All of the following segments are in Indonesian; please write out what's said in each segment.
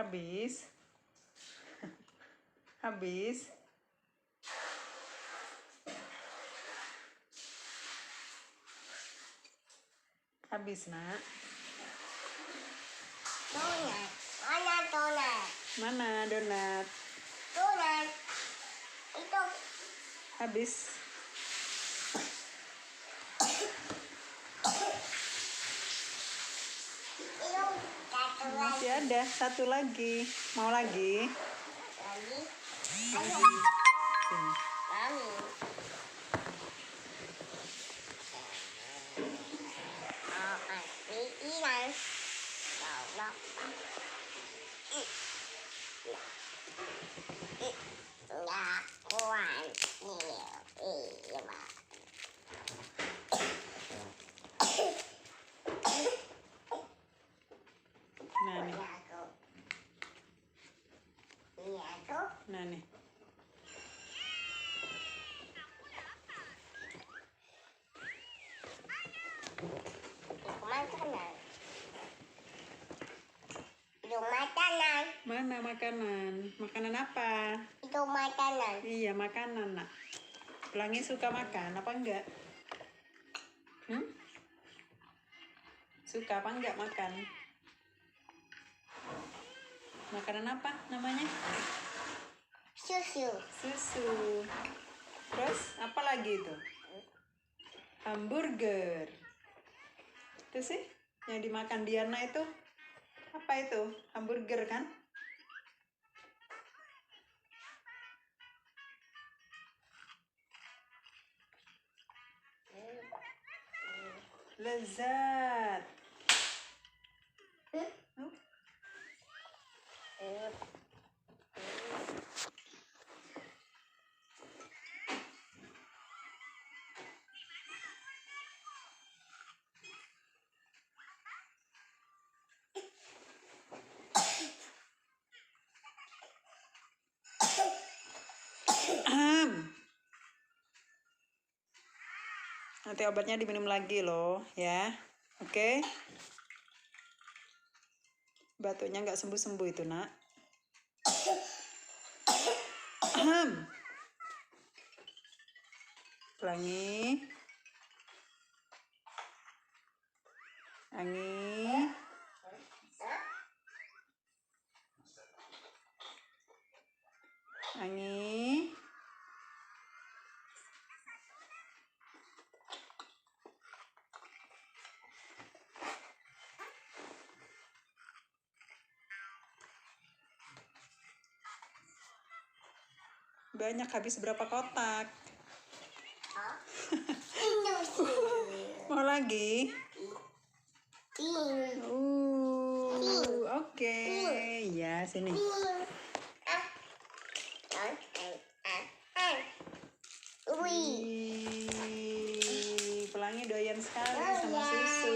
Habis. Habis. Habis, nak. Donat. Mana donat? Mana donat? Donat. Itu. Habis. Itu satu lagi. Masih ada satu lagi. Mau lagi? Lagi. Sini. Kami. Ikan. Kalau nggak kuat iya Pak. Nah nih. Iya tuh. Nah nih. Makanan. Itu makanan. Mana makanan? Makanan apa? Itu makanan. Iya, makanan, nak. Pelangi suka makan apa enggak? Suka apa enggak makan? Makanan apa namanya? Susu. Susu. Terus apa lagi itu? Hamburger. Itu sih yang dimakan Diana itu. Apa itu? Hamburger kan? Lezat. Nanti obatnya diminum lagi loh, ya. Oke. Batuknya nggak sembuh-sembuh itu, nak. Pelangi. Angi. Angi. Banyak, habis berapa kotak? Mau lagi? Oke. Ya, sini. Pelangi doyan sekali sama susu.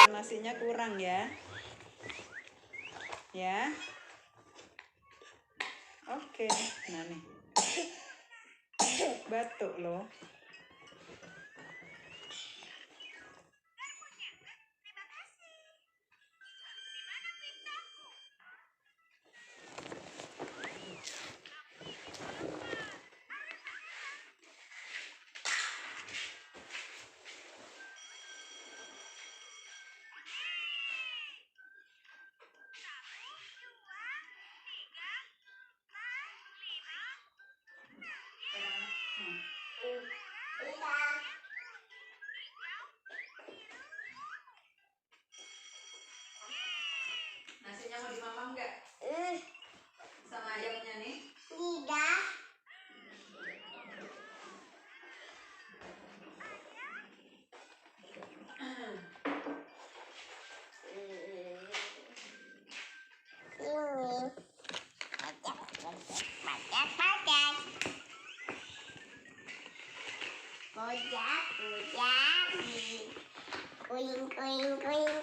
Makan nasinya kurang ya. Ya. Oke. Nah nih. Batuk loh. Nasinya mau dimamam nggak? Sama ayamnya nih? Tidak.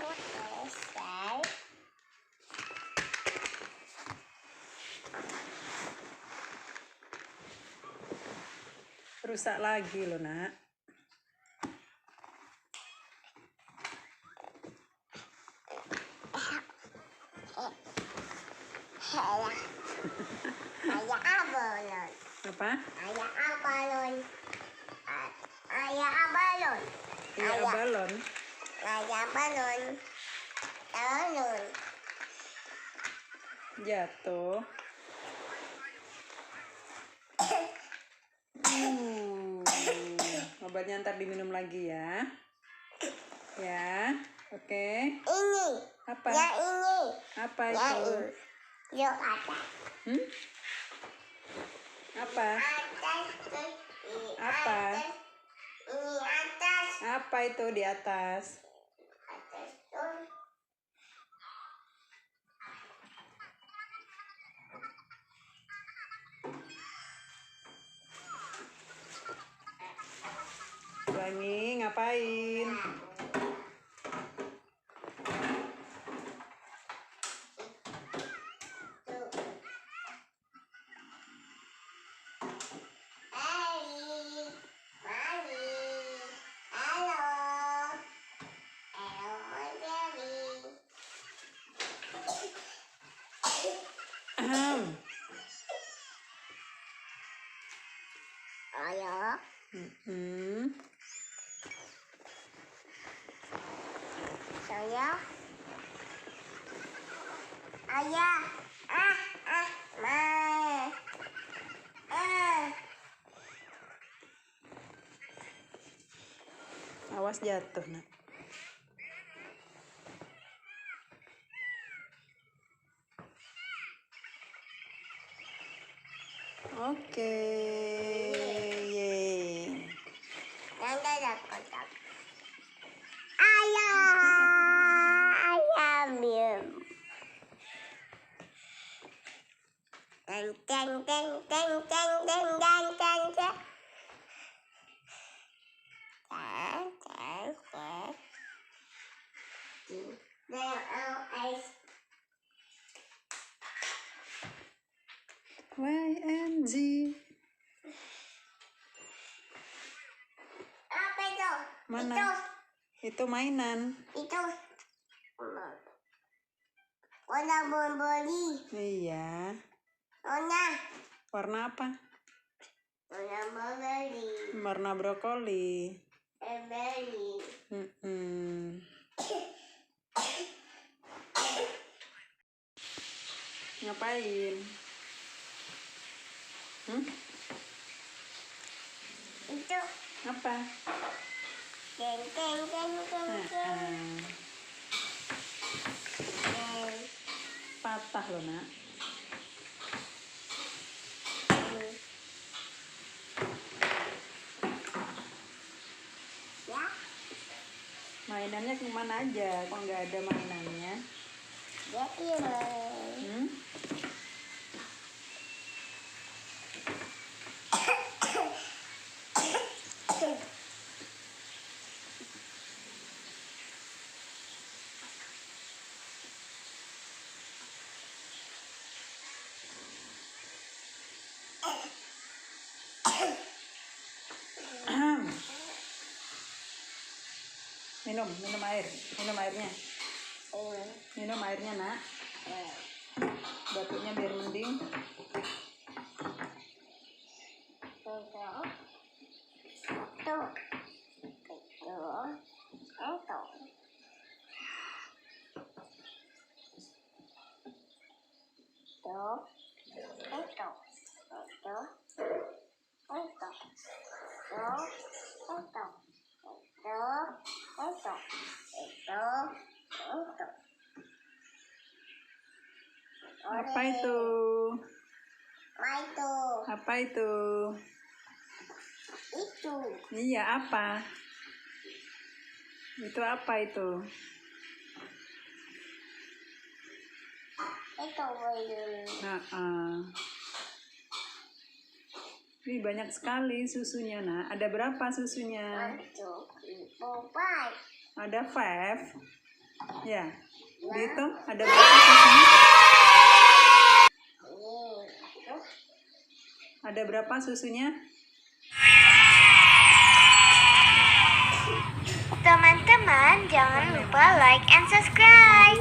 Selesai. Rusak lagi loh, nak. apa? Ayah balon. Ayah balon. Iya, balon. Ayah balon. Balon. Jatuh. Obatnya ntar diminum lagi ya. Ya, oke. Ini. Apa? Ya ini. Apa Ya itu? ini. Yuk atas. Apa? Atas. Apa? Ini atas. Apa itu di atas? Atas tuh. Ulangi, ngapain? Ahem. Ayah. Saya. Ayah. Ma. Awas jatuh, nak. Oke. Yeay. Nanti ada kotak. Ayah. Ayah minum. Teng teng teng teng teng teng teng teng teng. YNZ. Apa itu? Mana? Itu mainan. Itu. Warna bomboli. Iya. Warna apa? Warna bomboli. Warna brokoli. Beli. Ngapain? Itu. Apa? Teng teng teng teng teng. Patah loh, nak. Ya. Mainannya kemana aja? Kok nggak ada mainannya? Ya ini. Minum air. Minum airnya. Minum airnya, nak. Batuknya biar mending. Apa itu? Apa itu? Itu. Iya, apa? Itu apa itu? Itu boleh. Ini banyak sekali susunya, nak. Ada berapa susunya? 1, 2, 3, 4. Ada 5. Ya. Dihitung ada berapa susunya? Ada berapa susunya? Teman-teman, jangan lupa like and subscribe.